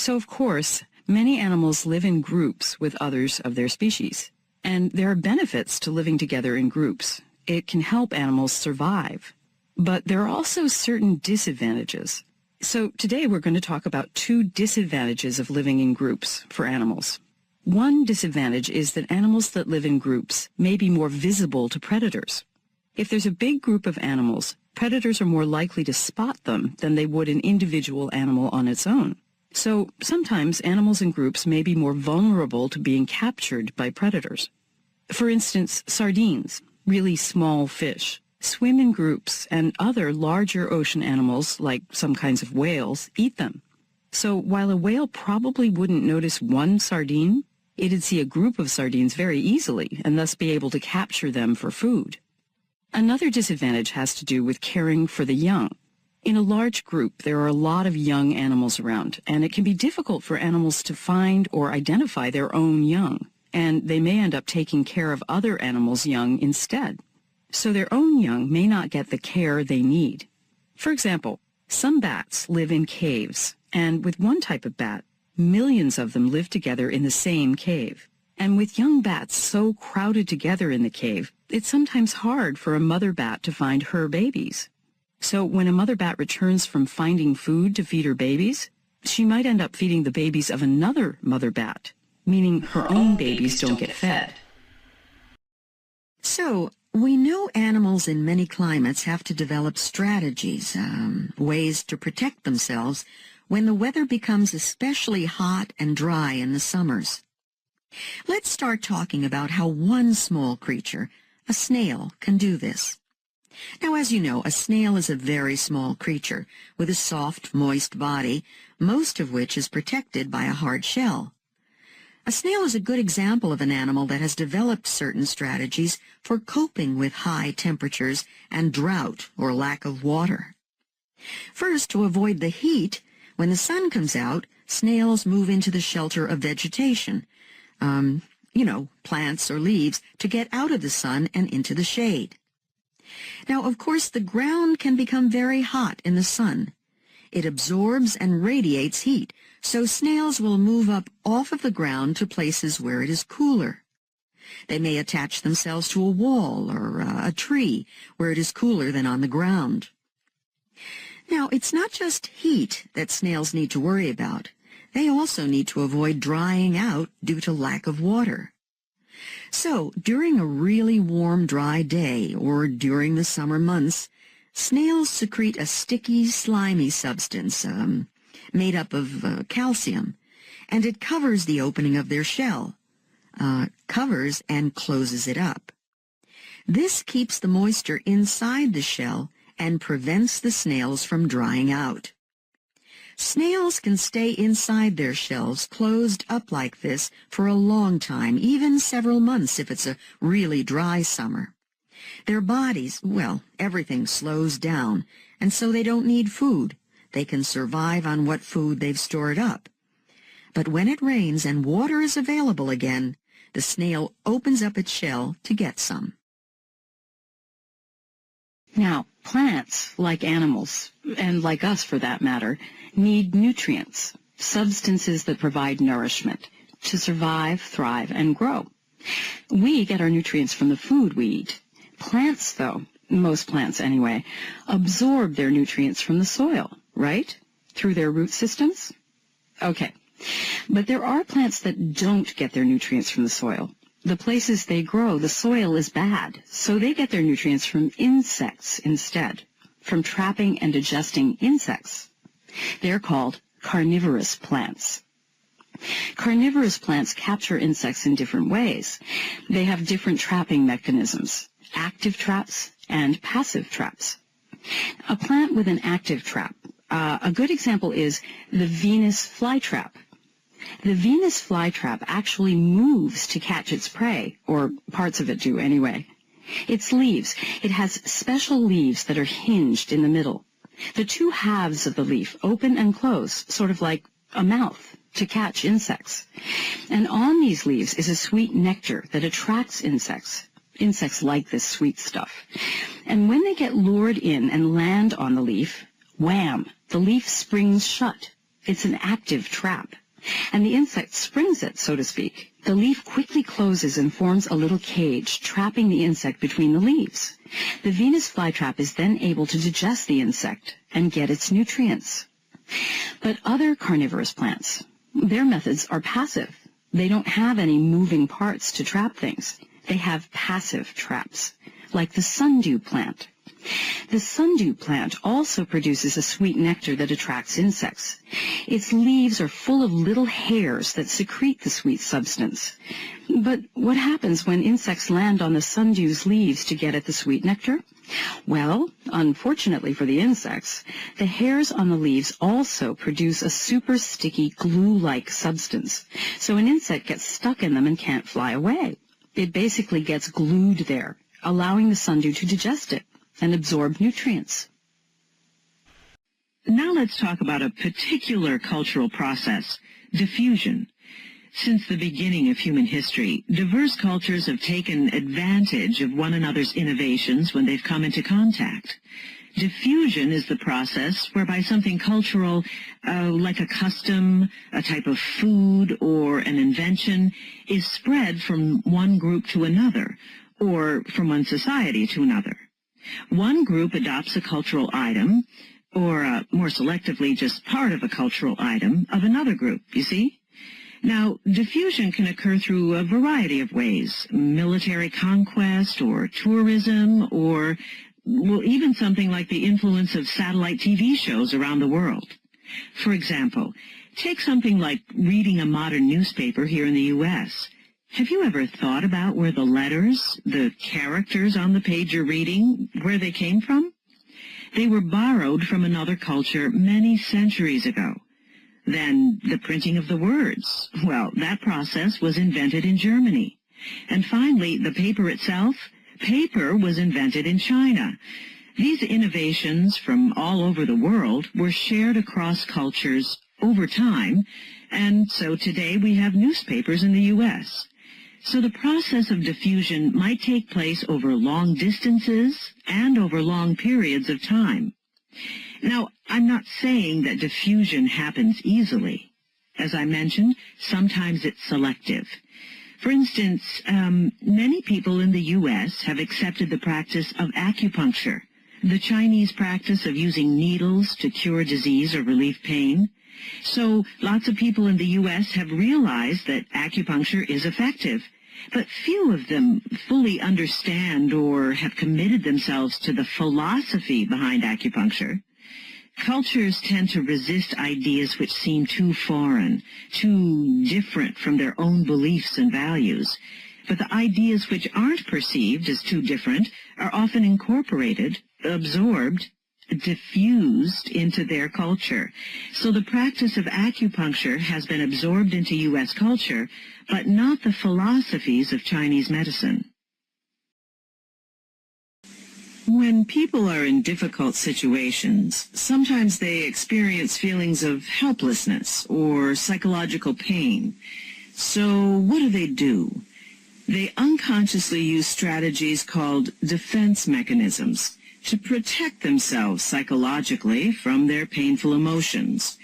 So, of course, many animals live in groups with others of their species. And there are benefits to living together in groups. It can help animals survive. But there are also certain disadvantages. So today we're going to talk about 2 disadvantages of living in groups for animals. One disadvantage is that animals that live in groups may be more visible to predators. If there's a big group of animals, predators are more likely to spot them than they would an individual animal on its own. So sometimes animals in groups may be more vulnerable to being captured by predators. For instance, sardines, really small fish, swim in groups, and other larger ocean animals, like some kinds of whales, eat them. So while a whale probably wouldn't notice one sardine, it'd see a group of sardines very easily and thus be able to capture them for food. Another disadvantage has to do with caring for the young. In a large group, there are a lot of young animals around, and it can be difficult for animals to find or identify their own young, and they may end up taking care of other animals' young instead. So their own young may not get the care they need. For example, some bats live in caves, and with one type of bat, millions of them live together in the same cave. And with young bats so crowded together in the cave, it's sometimes hard for a mother bat to find her babies. So when a mother bat returns from finding food to feed her babies, she might end up feeding the babies of another mother bat, meaning her own babies don't get fed. So, we know animals in many climates have to develop strategies, ways to protect themselves when the weather becomes especially hot and dry in the summers. Let's start talking about how one small creature, a snail, can do this. Now, as you know, a snail is a very small creature with a soft, moist body, most of which is protected by a hard shell. A snail is a good example of an animal that has developed certain strategies for coping with high temperatures and drought or lack of water. First, to avoid the heat, when the sun comes out, snails move into the shelter of vegetation, plants or leaves, to get out of the sun and into the shade. Now, of course, the ground can become very hot in the sun. It absorbs and radiates heat, so snails will move up off of the ground to places where it is cooler. They may attach themselves to a wall or a tree where it is cooler than on the ground. Now, it's not just heat that snails need to worry about. They also need to avoid drying out due to lack of water. So, during a really warm, dry day or during the summer months, snails secrete a sticky, slimy substance made up of calcium, and it covers the opening of their shell, covers and closes it up. This keeps the moisture inside the shell and prevents the snails from drying out. Snails can stay inside their shells closed up like this for a long time, even several months if it's a really dry summer. Their bodies, everything slows down, and so they don't need food. They can survive on what food they've stored up. But when it rains and water is available again, the snail opens up its shell to get some. Now, plants, like animals, and like us for that matter, need nutrients, substances that provide nourishment, to survive, thrive, and grow. We get our nutrients from the food we eat. Plants, though, most plants anyway, absorb their nutrients from the soil, right? Through their root systems? Okay. But there are plants that don't get their nutrients from the soil. The places they grow, the soil is bad, so they get their nutrients from insects instead, from trapping and digesting insects. They're called carnivorous plants. Carnivorous plants capture insects in different ways. They have different trapping mechanisms, active traps and passive traps. A plant with an active trap, a good example is the Venus flytrap. The Venus flytrap actually moves to catch its prey, or parts of it do anyway. Its leaves, it has special leaves that are hinged in the middle. The two halves of the leaf open and close, sort of like a mouth, to catch insects. And on these leaves is a sweet nectar that attracts insects. Insects like this sweet stuff. And when they get lured in and land on the leaf, wham, the leaf springs shut. It's an active trap, and the insect springs it, so to speak. The leaf quickly closes and forms a little cage, trapping the insect between the leaves. The Venus flytrap is then able to digest the insect and get its nutrients. But other carnivorous plants, their methods are passive. They don't have any moving parts to trap things. They have passive traps, like the sundew plant. The sundew plant also produces a sweet nectar that attracts insects. Its leaves are full of little hairs that secrete the sweet substance. But what happens when insects land on the sundew's leaves to get at the sweet nectar? Well, unfortunately for the insects, the hairs on the leaves also produce a super sticky glue-like substance. So an insect gets stuck in them and can't fly away. It basically gets glued there, allowing the sundew to digest it and absorb nutrients. Now let's talk about a particular cultural process, diffusion. Since the beginning of human history, diverse cultures have taken advantage of one another's innovations when they've come into contact. Diffusion is the process whereby something cultural, like a custom, a type of food, or an invention, is spread from one group to another, or from one society to another. One group adopts a cultural item, or more selectively just part of a cultural item of another group, you see? Now, diffusion can occur through a variety of ways: military conquest, or tourism, or well, even something like the influence of satellite TV shows around the world. For example, take something like reading a modern newspaper here in the U.S. Have you ever thought about where the letters, the characters on the page you're reading, where they came from? They were borrowed from another culture many centuries ago. Then the printing of the words. Well, that process was invented in Germany. And finally, the paper itself. Paper was invented in China. These innovations from all over the world were shared across cultures over time, and so today we have newspapers in the U.S. So the process of diffusion might take place over long distances and over long periods of time. Now, I'm not saying that diffusion happens easily. As I mentioned, sometimes it's selective. For instance, many people in the U.S. have accepted the practice of acupuncture, the Chinese practice of using needles to cure disease or relieve pain. So lots of people in the U.S. have realized that acupuncture is effective, but few of them fully understand or have committed themselves to the philosophy behind acupuncture. Cultures tend to resist ideas which seem too foreign, too different from their own beliefs and values. But the ideas which aren't perceived as too different are often incorporated, absorbed, diffused into their culture. So the practice of acupuncture has been absorbed into U.S. culture, but not the philosophies of Chinese medicine. When people are in difficult situations, sometimes they experience feelings of helplessness or psychological pain. So what do? They unconsciously use strategies called defense mechanisms to protect themselves psychologically from their painful emotions.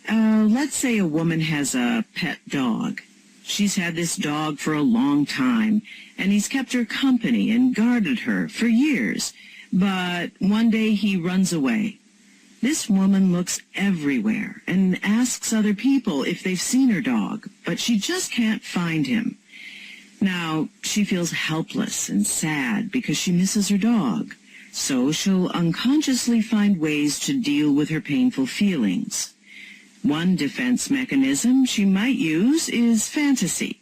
Let's say a woman has a pet dog. She's had this dog for a long time, and he's kept her company and guarded her for years. But one day he runs away. This woman looks everywhere and asks other people if they've seen her dog, but she just can't find him. Now, she feels helpless and sad because she misses her dog. So she'll unconsciously find ways to deal with her painful feelings. One defense mechanism she might use is fantasy.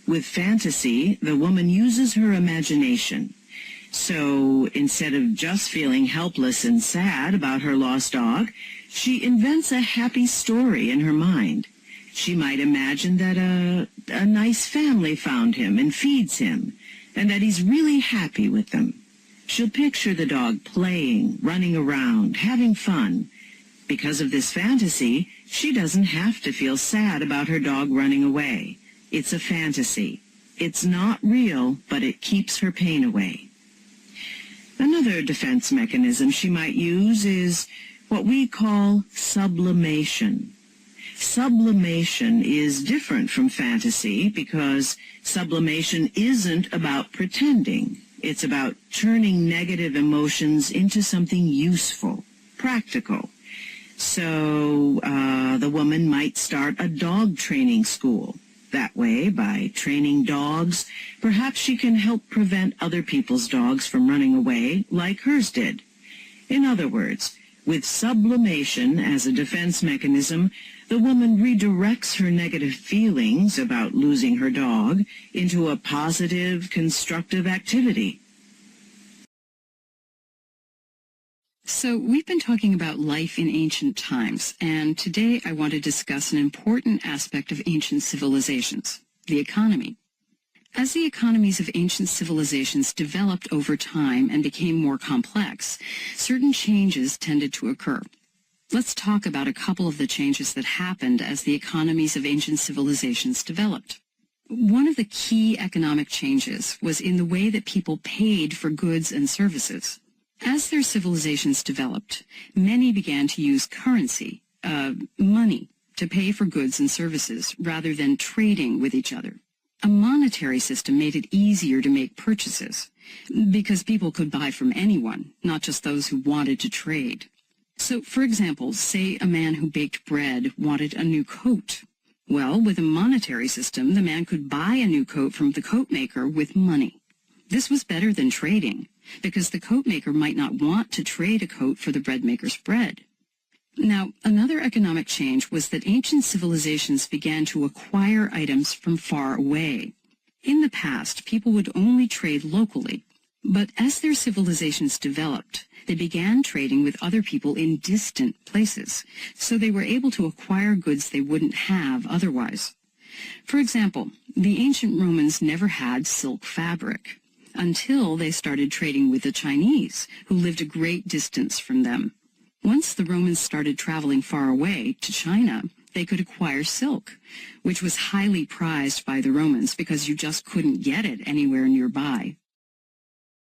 With fantasy, the woman uses her imagination. So instead of just feeling helpless and sad about her lost dog, she invents a happy story in her mind. She might imagine that a nice family found him and feeds him, and that he's really happy with them. She'll picture the dog playing, running around, having fun. Because of this fantasy, she doesn't have to feel sad about her dog running away. It's a fantasy. It's not real, but it keeps her pain away. Another defense mechanism she might use is what we call sublimation. Sublimation is different from fantasy because sublimation isn't about pretending. It's about turning negative emotions into something useful, practical. So the woman might start a dog training school. That way, by training dogs, perhaps she can help prevent other people's dogs from running away like hers did. In other words, with sublimation as a defense mechanism, the woman redirects her negative feelings about losing her dog into a positive, constructive activity. So we've been talking about life in ancient times, and today I want to discuss an important aspect of ancient civilizations, the economy. As the economies of ancient civilizations developed over time and became more complex, certain changes tended to occur. Let's talk about a couple of the changes that happened as the economies of ancient civilizations developed. One of the key economic changes was in the way that people paid for goods and services. As their civilizations developed, many began to use currency, money, to pay for goods and services rather than trading with each other. A monetary system made it easier to make purchases because people could buy from anyone, not just those who wanted to trade. So, for example, say a man who baked bread wanted a new coat. Well, with a monetary system, the man could buy a new coat from the coat maker with money. This was better than trading, because the coat maker might not want to trade a coat for the bread maker's bread. Now, another economic change was that ancient civilizations began to acquire items from far away. In the past, people would only trade locally, but as their civilizations developed, they began trading with other people in distant places, so they were able to acquire goods they wouldn't have otherwise. For example, the ancient Romans never had silk fabric until they started trading with the Chinese, who lived a great distance from them. Once the Romans started traveling far away to China, they could acquire silk, which was highly prized by the Romans because you just couldn't get it anywhere nearby.